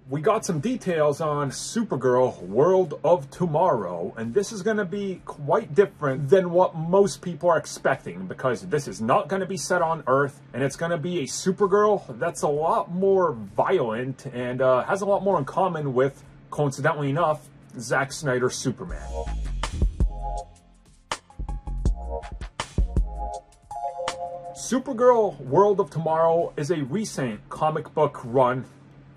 We got some details on Supergirl World of Tomorrow, and this is going to be quite different than what most people are expecting, because this is not going to be set on Earth, and it's going to be a Supergirl that's a lot more violent and has a lot more in common with, coincidentally enough, Zack Snyder's Superman. Supergirl World of Tomorrow is a recent comic book run,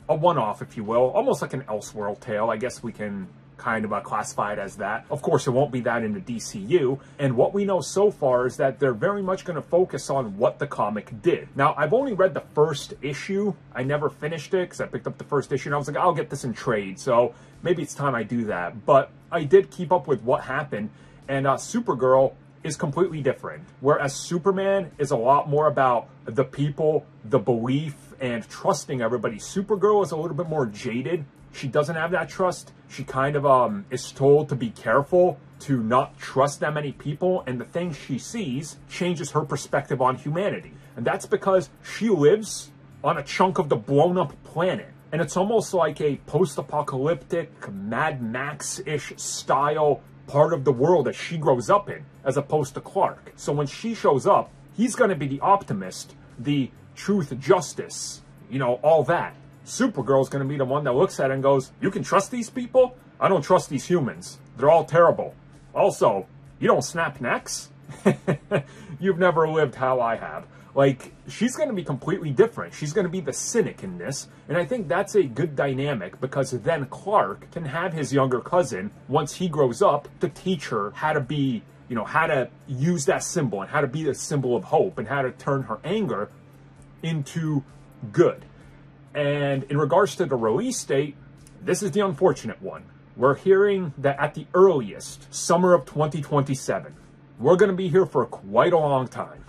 a one-off, if you will, almost like an Elseworld tale. I guess we can kind of classify it as that. Of course, it won't be that in the DCU, and what we know so far is that they're very much going to focus on what the comic did. Now, I've only read the first issue. I never finished it because I picked up the first issue and I was like, I'll get this in trade, so maybe it's time I do that. But I did keep up with what happened, and Supergirl is completely different. Whereas Superman is a lot more about the people, the belief, and trusting everybody. Supergirl is a little bit more jaded. She doesn't have that trust. She kind of is told to be careful, to not trust that many people, and the things she sees changes her perspective on humanity. And that's because she lives on a chunk of the blown up planet. And it's almost like a post-apocalyptic, Mad Max-ish style part of the world that she grows up in, as opposed to Clark. So when she shows up, he's going to be the optimist, the truth, justice, you know, all that. Supergirl's going to be the one that looks at it and goes, you can trust these people? I don't trust these humans. They're all terrible. Also, you don't snap necks? You've never lived how I have. Like, she's going to be completely different. She's going to be the cynic in this. And I think that's a good dynamic, because then Clark can have his younger cousin, once he grows up, to teach her how to be, you know, how to use that symbol and how to be the symbol of hope and how to turn her anger into good. And in regards to the release date, this is the unfortunate one. We're hearing that at the earliest, summer of 2027. We're going to be here for quite a long time.